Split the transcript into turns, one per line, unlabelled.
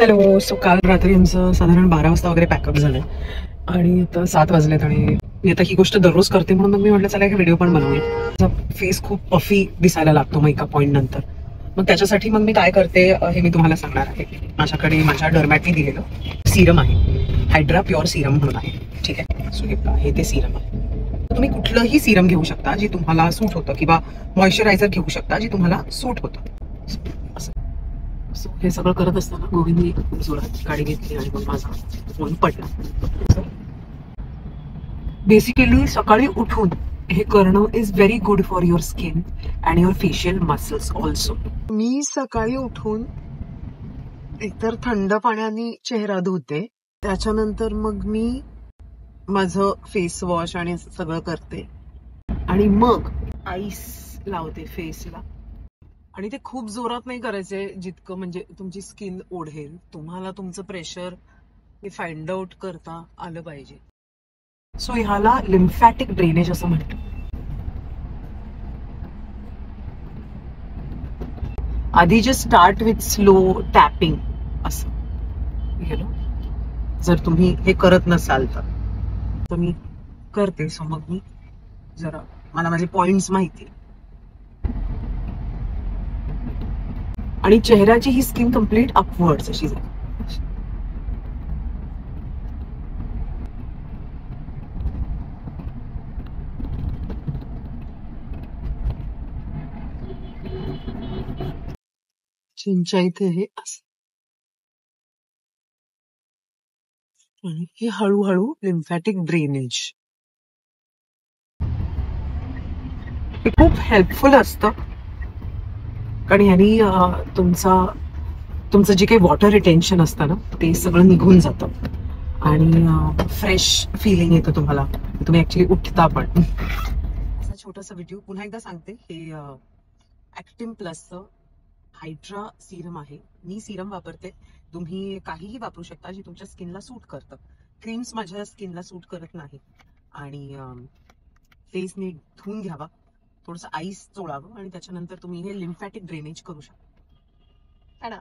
Hello. So काल रात्री आमचं साधारण 12 वाजता वगैरे पॅकअप झालंय आणि आता 7 वाजलेत आणि मी आता ही गोष्ट दररोज करते म्हणून मग मी म्हटलं चला एक व्हिडिओ पण बनवूया. फेस खूप पफी दिसायला लागतो मग एका पॉईंट नंतर. मग त्याच्यासाठी मग मी काय करते हे मी तुम्हाला सांगणार आहे. माझ्याकडे माझ्या डर्मॅटनी दिलेलं सिरम आहे, हायड्रा प्युअर सिरम म्हणून आहे. ठीक आहे. सो हे ते सिरम आहे. तुम्ही कुठलंही सिरम घेऊ शकता जे तुम्हाला सूट होतं, किंवा मॉइश्चरायझर घेऊ शकता जे तुम्हाला सूट होतं. सो हे सगळं करत असताना गोविंदनी खूप जोरात गाडी घेतली आणि मग माझा फोन पडला. बेसिकली सकाळी उठून हे करणं is very good for your skin and your facial muscles also. मी सकाळी उठून एकतर थंड पाण्याने चेहरा धुते, त्याच्यानंतर मग मी माझं फेस वॉश आणि सगळं करते आणि मग आईस लावते फेसला. आणि ते खूप जोरात नाही करायचे, जितकं म्हणजे तुमची स्किन ओढेल. तुम्हाला तुमचं प्रेशर हे फाइंड आउट करता आलं पाहिजे. सो ह्याला लिम्फॅटिक ड्रेनेज असं म्हणतात. आधी जे स्टार्ट विथ स्लो टॅपिंग असं, जर तुम्ही हे करत नसाल तर मी करते. सो मग मी जरा मला माझे पॉइंट्स माहिती आणि चेहऱ्याची ही स्किन कम्प्लीट अपवर्ड्स अशी झाली. चिंचा इथे हे असं आणि हे हळूहळू लिम्फॅटिक ड्रेनेज हे खूप हेल्पफुल असतं. कारण ह्यानी तुमचं जे काही वॉटर रिटेन्शन असतं ना ते सगळं निघून जातं आणि फ्रेश फिलिंग येतं तुम्हाला. तुम्ही ऍक्च्युली उठता पण. असा छोटासा व्हिडिओ पुन्हा एकदा सांगते. हे ऍक्टिन प्लसचं हायड्रा सिरम आहे. मी सिरम वापरते, तुम्ही काहीही वापरू शकता जे तुमच्या स्किनला सूट करतं. क्रीम्स माझ्या स्किनला सूट करत नाही. आणि फेस नीट धुवून घ्यावा, थोडंसं आईस चोळावं आणि त्याच्यानंतर तुम्ही हे लिम्फॅटिक ड्रेनेज करू शकता.